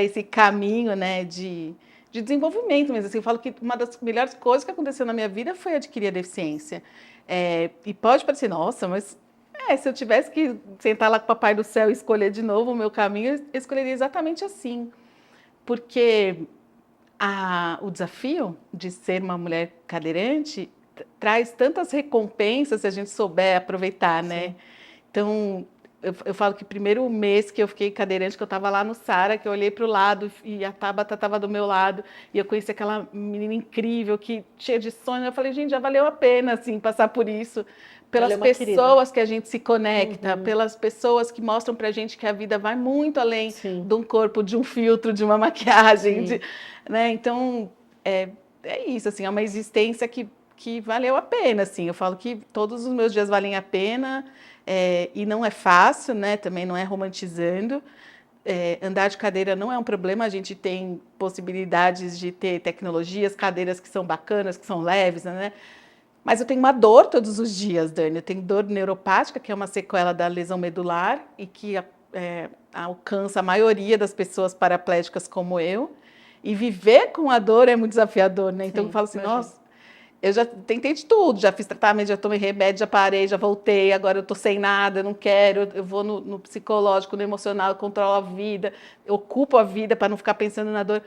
esse caminho, né, de desenvolvimento mesmo. Assim, eu falo que uma das melhores coisas que aconteceu na minha vida foi adquirir a deficiência. E pode parecer, nossa, mas se eu tivesse que sentar lá com o Papai do Céu e escolher de novo o meu caminho, eu escolheria exatamente assim. Porque o desafio de ser uma mulher cadeirante traz tantas recompensas se a gente souber aproveitar, né? Então, eu falo que o primeiro mês que eu fiquei cadeirante, que eu estava lá no Sara, que eu olhei para o lado e a Tabata estava do meu lado, e eu conheci aquela menina incrível, que cheia de sonhos, eu falei, gente, já valeu a pena, assim, passar por isso. Pelas pessoas que a gente se conecta, pelas pessoas que mostram pra gente que a vida vai muito além de um corpo, de um filtro, de uma maquiagem, né? Então, é isso, assim, é uma existência que valeu a pena, assim. Eu falo que todos os meus dias valem a pena, e não é fácil, né? Também não é romantizando. Andar de cadeira não é um problema, a gente tem possibilidades de ter tecnologias, cadeiras que são bacanas, que são leves, né? Mas eu tenho uma dor todos os dias, Dani. Eu tenho dor neuropática, que é uma sequela da lesão medular e que alcança a maioria das pessoas paraplégicas como eu. E viver com a dor é muito desafiador, né? Então eu falo assim, nossa, eu já tentei de tudo, já fiz tratamento, já tomei remédio, já parei, já voltei, agora eu tô sem nada, eu não quero, eu vou no psicológico, no emocional, eu controlo a vida, eu ocupo a vida para não ficar pensando na dor.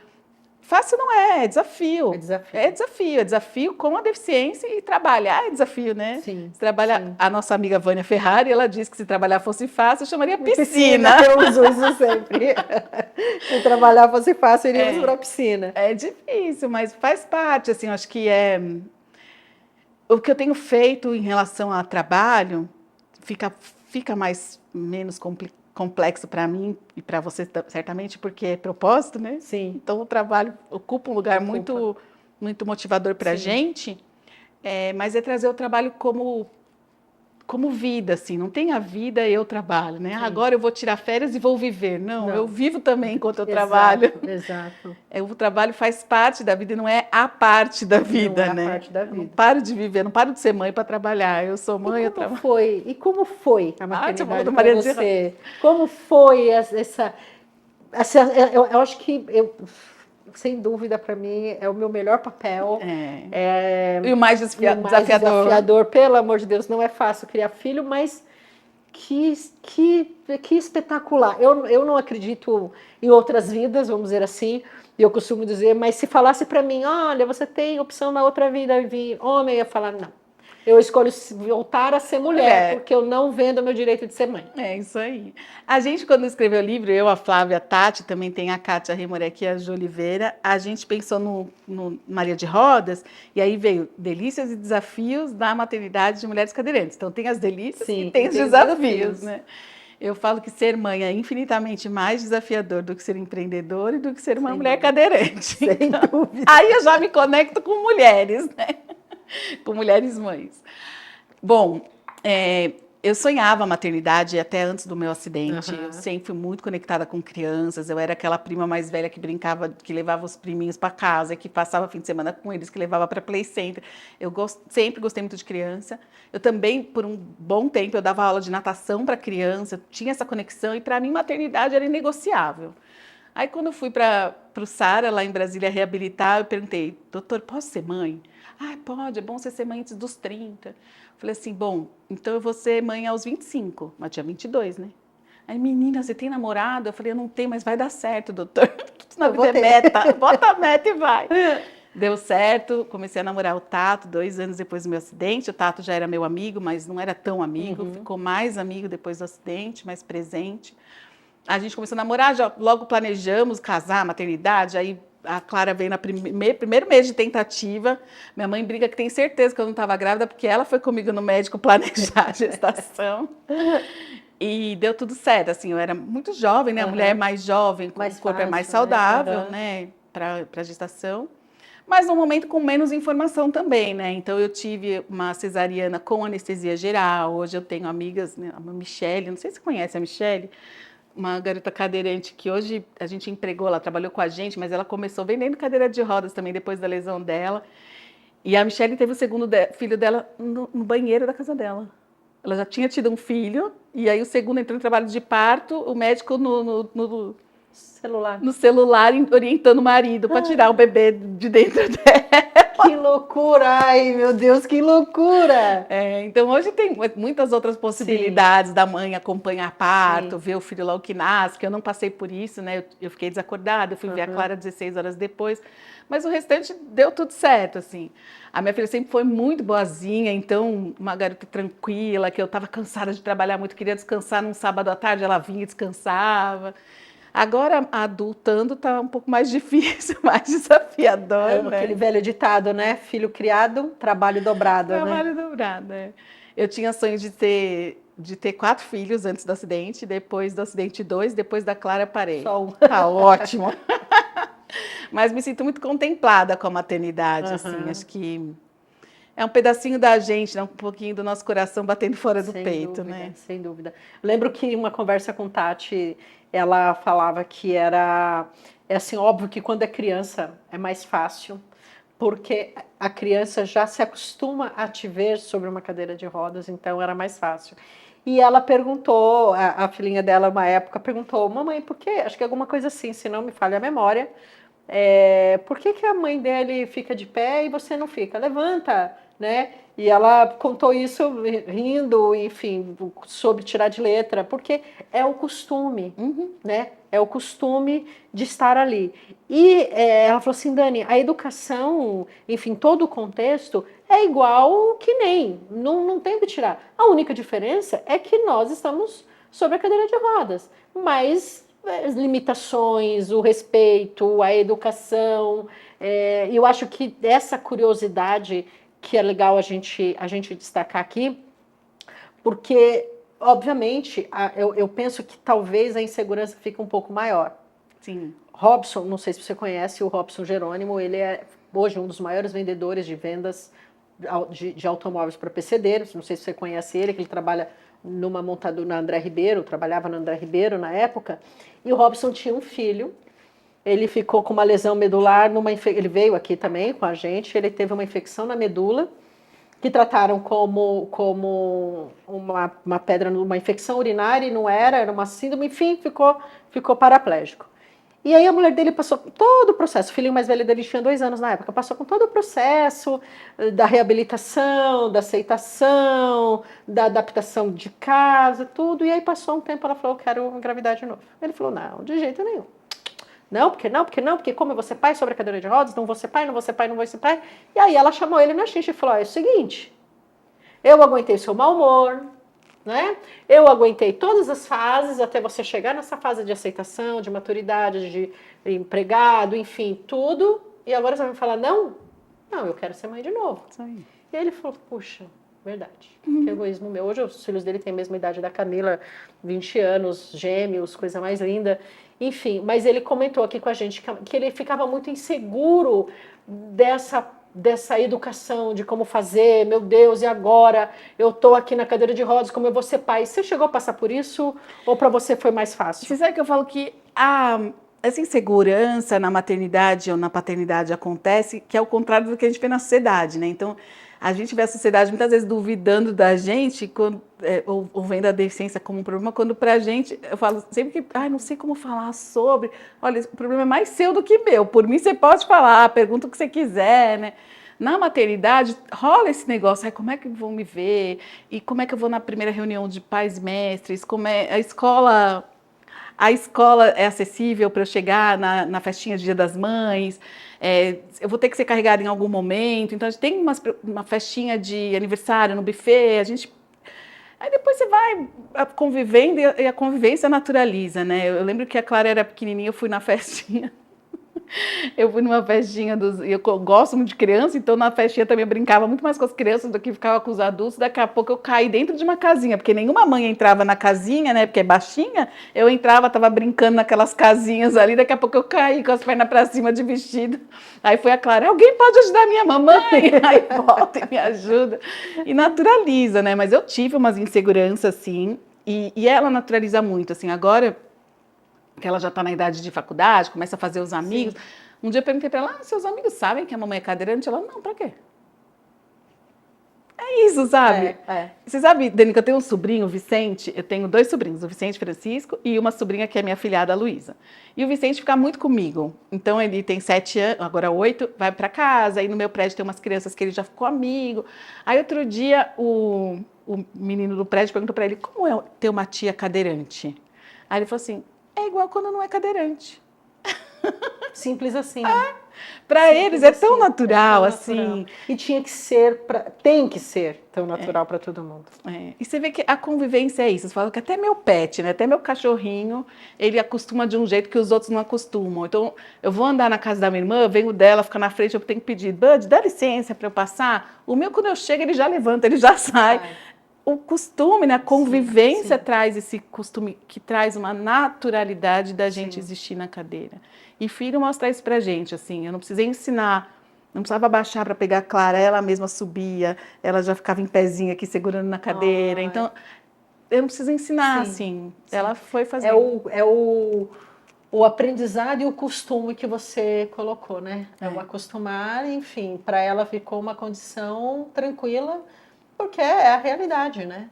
Fácil não é desafio. É desafio com a deficiência e trabalhar é desafio, né? Sim. Trabalhar. A nossa amiga Vânia Ferrari, ela disse que se trabalhar fosse fácil, eu chamaria piscina. Eu uso isso sempre. Se trabalhar fosse fácil, iríamos para a piscina. É difícil, mas faz parte, assim, eu acho que o que eu tenho feito em relação ao trabalho fica menos complexo para mim e para você certamente, porque é propósito, né? Sim. Então o trabalho ocupa um lugar muito motivador para a gente, mas é trazer o trabalho como vida, assim, não tem a vida e eu trabalho, né? Agora eu vou tirar férias e vou viver. Não, eu vivo também enquanto eu trabalho. Exato. O trabalho faz parte da vida e não é a parte da vida, não né? É a parte da vida. Eu não paro de viver, não paro de ser mãe para trabalhar. Eu sou mãe, eu trabalho. E como foi a maternidade para você? Como foi essa eu acho que sem dúvida, para mim, é o meu melhor papel. E o mais desafiador. Pelo amor de Deus, não é fácil criar filho, mas que espetacular. Eu não acredito em outras vidas, vamos dizer assim, eu costumo dizer, mas se falasse para mim, olha, você tem opção na outra vida, vir homem, eu ia falar, não. Eu escolho voltar a ser mulher, porque eu não vendo o meu direito de ser mãe. É isso aí. A gente, quando escreveu o livro, eu, a Flávia, a Tati, também tem a Kátia Remorek e a Ju Oliveira, a gente pensou no Maria de Rodas, e aí veio delícias e desafios da maternidade de mulheres cadeirantes. Então tem as delícias e tem os desafios, né? Eu falo que ser mãe é infinitamente mais desafiador do que ser empreendedor e do que ser uma mulher cadeirante. Sem dúvida. Aí eu já me conecto com mulheres, né? Com mulheres mães. Bom, eu sonhava a maternidade até antes do meu acidente. Eu sempre fui muito conectada com crianças. Eu era aquela prima mais velha que brincava, que levava os priminhos para casa, que passava fim de semana com eles, que levava para play center. Sempre gostei muito de criança. Eu também, por um bom tempo, eu dava aula de natação para criança. Eu tinha essa conexão e para mim maternidade era inegociável. Aí quando eu fui para o Sara, lá em Brasília, reabilitar, eu perguntei, doutor, posso ser mãe? Ah, pode, é bom você ser mãe antes dos 30. Falei assim, bom, então eu vou ser mãe aos 25, mas tinha 22, né? Aí, menina, você tem namorado? Eu falei, eu não tenho, mas vai dar certo, doutor. Tudo na vida é meta, bota a meta e vai. Deu certo, comecei a namorar o Tato 2 anos depois do meu acidente. O Tato já era meu amigo, mas não era tão amigo, ficou mais amigo depois do acidente, mais presente. A gente começou a namorar, já logo planejamos casar, maternidade, aí a Clara veio no primeiro mês de tentativa. Minha mãe briga que tem certeza que eu não estava grávida, porque ela foi comigo no médico planejar a gestação. E deu tudo certo, assim, eu era muito jovem, né? A mulher é mais jovem, o corpo é mais saudável, né? Para gestação. Mas num momento com menos informação também, né? Então eu tive uma cesariana com anestesia geral. Hoje eu tenho amigas, né? A Michele, não sei se você conhece a Michele, uma garota cadeirante que hoje a gente empregou, ela trabalhou com a gente, mas ela começou vendendo cadeira de rodas também depois da lesão dela. E a Michelle teve o segundo filho dela no banheiro da casa dela. Ela já tinha tido um filho, e aí o segundo entrou em trabalho de parto, o médico no celular orientando o marido para tirar o bebê de dentro dela. Que loucura! Ai, meu Deus, que loucura! Então, hoje tem muitas outras possibilidades da mãe acompanhar parto, ver o filho logo que nasce, que eu não passei por isso, né? Eu fiquei desacordada, eu fui ver a Clara 16 horas depois, mas o restante deu tudo certo, assim. A minha filha sempre foi muito boazinha, então, uma garota tranquila, que eu estava cansada de trabalhar muito, queria descansar num sábado à tarde, ela vinha e descansava. Agora, adultando está um pouco mais difícil, mais desafiador, né? Aquele velho ditado, né? Filho criado, trabalho dobrado, trabalho dobrado, Eu tinha sonho de ter 4 filhos antes do acidente, depois do acidente 2, depois da Clara parei. Só um. Tá ótimo. Mas me sinto muito contemplada com a maternidade, assim, acho que é um pedacinho da gente, né? Um pouquinho do nosso coração batendo fora do peito, né? Sem dúvida. Lembro que uma conversa com Tati, ela falava que é assim, óbvio que quando é criança é mais fácil, porque a criança já se acostuma a te ver sobre uma cadeira de rodas, então era mais fácil. E ela perguntou, a filhinha dela, uma época, perguntou, mamãe, por quê? Acho que alguma coisa assim, se não me falha a memória, por que a mãe dele fica de pé e você não fica? Levanta, né? E ela contou isso rindo, enfim, sobre tirar de letra, porque é o costume, né? É o costume de estar ali. E ela falou assim, Dani, a educação, enfim, todo o contexto é igual que nem, não tem o que tirar. A única diferença é que nós estamos sobre a cadeira de rodas, mas as limitações, o respeito, a educação, eu acho que essa curiosidade que é legal a gente destacar aqui, porque, obviamente, eu penso que talvez a insegurança fique um pouco maior. Sim. Robson, não sei se você conhece o Robson Jerônimo, ele é hoje um dos maiores vendedores de vendas de automóveis para PCDs, não sei se você conhece ele, que ele trabalha numa montadora na André Ribeiro, trabalhava na André Ribeiro na época, e o Robson tinha um filho. Ele ficou com uma lesão medular, ele veio aqui também com a gente, ele teve uma infecção na medula, que trataram como uma pedra, uma infecção urinária, e não era uma síndrome, enfim, ficou paraplégico. E aí a mulher dele passou todo o processo, o filhinho mais velho dele tinha 2 anos na época, passou com todo o processo da reabilitação, da aceitação, da adaptação de casa, tudo, e aí passou um tempo, ela falou, eu quero engravidar de novo. Ele falou, não, de jeito nenhum. Não, porque como eu vou ser pai sobre a cadeira de rodas, não vou ser pai, não vou ser pai, não vou ser pai. E aí ela chamou ele na xixi e falou, é o seguinte, Eu aguentei seu mau humor, né? Eu aguentei todas as fases até você chegar nessa fase de aceitação, de maturidade, de empregado, enfim, tudo. E agora você vai me falar, não? Não, eu quero ser mãe de novo. Isso aí. E ele falou, puxa, verdade, que egoísmo meu. Hoje os filhos dele têm a mesma idade da Camila, 20 anos, gêmeos, coisa mais linda. Enfim, mas ele comentou aqui com a gente que ele ficava muito inseguro dessa educação, de como fazer, meu Deus, e agora? Eu estou aqui na cadeira de rodas, como eu vou ser pai? Você chegou a passar por isso ou para você foi mais fácil? Você sabe que eu falo que essa insegurança na maternidade ou na paternidade acontece, que é o contrário do que a gente vê na sociedade, né? Então, a gente vê a sociedade muitas vezes duvidando da gente, ou vendo a deficiência como um problema, quando pra gente, eu falo sempre que, não sei como falar sobre, olha, o problema é mais seu do que meu, por mim você pode falar, pergunta o que você quiser, né? Na maternidade, rola esse negócio, como é que vão me ver? E como é que eu vou na primeira reunião de pais e mestres? Como é a escola... A escola é acessível para eu chegar na festinha de Dia das Mães, eu vou ter que ser carregada em algum momento, então a gente tem uma festinha de aniversário no buffet, aí depois você vai convivendo e a convivência naturaliza, né? Eu lembro que a Clara era pequenininha, eu fui na festinha. Eu fui numa festinha eu gosto muito de criança, então na festinha também eu brincava muito mais com as crianças do que ficava com os adultos. Daqui a pouco eu caí dentro de uma casinha, porque nenhuma mãe entrava na casinha, né? Porque é baixinha. Eu entrava, tava brincando naquelas casinhas ali, daqui a pouco eu caí com as pernas para cima de vestido. Aí foi a Clara, alguém pode ajudar minha mamãe? Aí volta e me ajuda. E naturaliza, né? Mas eu tive umas inseguranças, assim, e ela naturaliza muito, assim, agora que ela já está na idade de faculdade, começa a fazer os amigos. Sim. Um dia eu perguntei para ela, seus amigos sabem que a mamãe é cadeirante? Ela, não, para quê? É isso, sabe? Você sabe, Dani, que eu tenho um sobrinho, o Vicente, eu tenho 2 sobrinhos, o Vicente Francisco e uma sobrinha que é minha filhada, a Luísa. E o Vicente fica muito comigo. Então ele tem 7 anos, agora 8, vai para casa, aí no meu prédio tem umas crianças que ele já ficou amigo. Aí outro dia o menino do prédio perguntou para ele, como é ter uma tia cadeirante? Aí ele falou assim, é igual quando não é cadeirante. Simples assim. Para eles é tão natural, assim. E tem que ser tão natural para todo mundo. E você vê que a convivência é isso. Você fala que até meu pet, né? Até meu cachorrinho, ele acostuma de um jeito que os outros não acostumam. Então, eu vou andar na casa da minha irmã, venho dela, fica na frente, eu tenho que pedir, Bud, dá licença para eu passar. O meu, quando eu chego, ele já levanta, ele já sai. O costume, né? A convivência traz esse costume que traz uma naturalidade da gente existir na cadeira. E filho mostra isso pra gente, assim, eu não precisei ensinar, não precisava baixar para pegar a Clara, ela mesma subia, ela já ficava em pezinho aqui segurando na cadeira, então eu não preciso ensinar, assim, ela foi fazendo. É o aprendizado e o costume que você colocou, né? É o acostumar, enfim, para ela ficou uma condição tranquila, porque é a realidade, né?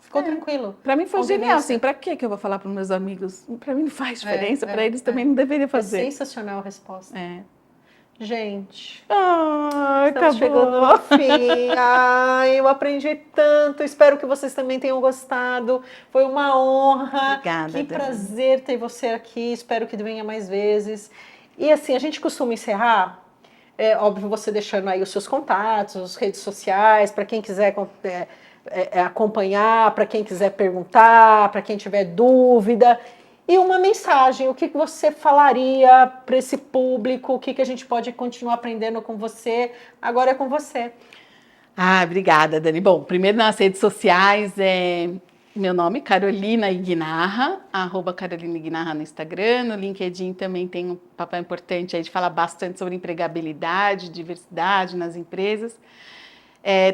Ficou tranquilo. Para mim foi genial, assim, para que eu vou falar para os meus amigos? Para mim não faz diferença, para eles também não deveria fazer. É sensacional a resposta. Gente, estamos chegando no fim. Eu aprendi tanto. Espero que vocês também tenham gostado. Foi uma honra. Obrigada, que prazer ter você aqui. Espero que venha mais vezes. E assim, a gente costuma encerrar, óbvio, você deixando aí os seus contatos, as redes sociais, para quem quiser acompanhar, para quem quiser perguntar, para quem tiver dúvida. E uma mensagem, o que você falaria para esse público, o que a gente pode continuar aprendendo com você, agora é com você. Obrigada, Dani. Bom, primeiro nas redes sociais, meu nome, Carolina Ignarra, @Carolina Ignarra no Instagram, no LinkedIn também tem um papel importante aí de falar bastante sobre empregabilidade, diversidade nas empresas.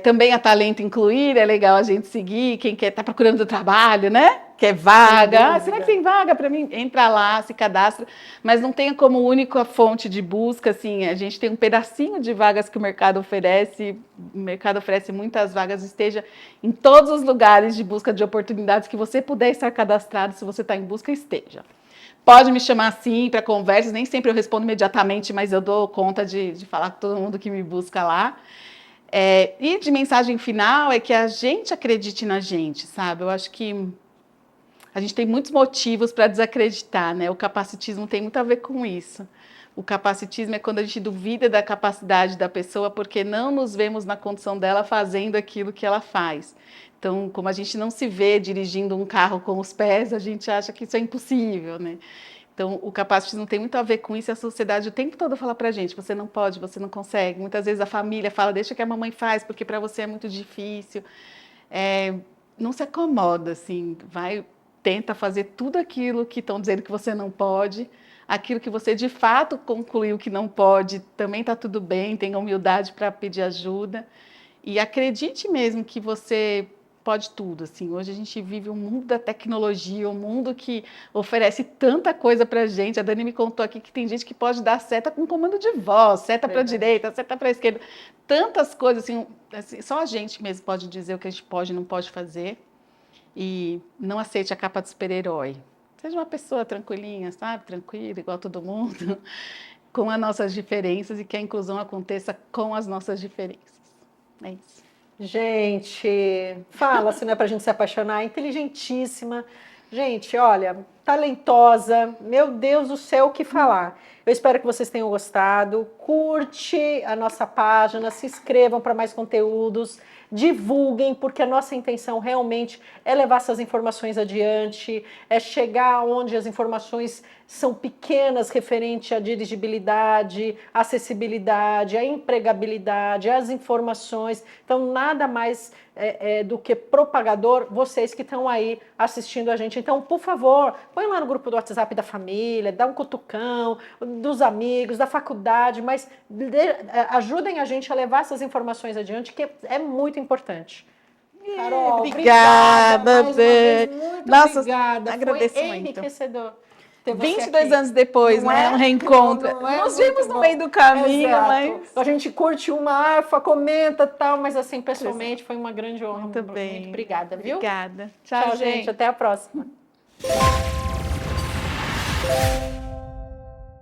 Também a Talento Incluir, é legal a gente seguir, quem quer tá procurando trabalho, né? Quer vaga, será que tem vaga para mim? Entra lá, se cadastra, mas não tenha como única fonte de busca, assim, a gente tem um pedacinho de vagas que o mercado oferece muitas vagas, esteja em todos os lugares de busca de oportunidades que você puder estar cadastrado, se você está em busca, esteja. Pode me chamar sim para conversas, nem sempre eu respondo imediatamente, mas eu dou conta de falar com todo mundo que me busca lá. E de mensagem final é que a gente acredite na gente, sabe? Eu acho que a gente tem muitos motivos para desacreditar, né? O capacitismo tem muito a ver com isso. O capacitismo é quando a gente duvida da capacidade da pessoa porque não nos vemos na condição dela fazendo aquilo que ela faz. Então, como a gente não se vê dirigindo um carro com os pés, a gente acha que isso é impossível, né? Então, o capacitismo tem muito a ver com isso, e a sociedade o tempo todo fala pra gente, você não pode, você não consegue. Muitas vezes a família fala, deixa que a mamãe faz, porque para você é muito difícil. Não se acomoda, assim, tenta fazer tudo aquilo que estão dizendo que você não pode, aquilo que você de fato concluiu que não pode, também está tudo bem, tenha humildade para pedir ajuda e acredite mesmo que você pode tudo, assim. Hoje a gente vive um mundo da tecnologia, um mundo que oferece tanta coisa para a gente. A Dani me contou aqui que tem gente que pode dar seta com comando de voz, seta para a direita, seta para a esquerda, tantas coisas, assim, só a gente mesmo pode dizer o que a gente pode e não pode fazer. E não aceite a capa de super-herói. Seja uma pessoa tranquilinha, sabe? Tranquila, igual todo mundo, com as nossas diferenças e que a inclusão aconteça com as nossas diferenças. É isso. Gente, fala se não é pra gente se apaixonar, inteligentíssima. Gente, olha, talentosa, meu Deus do céu, o que falar. Eu espero que vocês tenham gostado. Curte a nossa página, se inscrevam para mais conteúdos, divulguem, porque a nossa intenção realmente é levar essas informações adiante, é chegar onde as informações são pequenas referente à dirigibilidade, acessibilidade, à empregabilidade, às informações. Então, nada mais do que propagador, vocês que estão aí assistindo a gente. Então, por favor, põe lá no grupo do WhatsApp da família, dá um cutucão, dos amigos, da faculdade, mas ajudem a gente a levar essas informações adiante, que é muito importante. Carol, obrigada, Dani. Muito Nossa, obrigada. agradeço Foi muito. Enriquecedor. 22 anos depois, não né? Um reencontro. Nos vimos no meio do caminho, mas... A gente curte uma arfa, comenta e tal, mas assim, pessoalmente foi uma grande honra. Muito bem. Muito obrigada, viu? Obrigada. Tchau, gente. Até a próxima.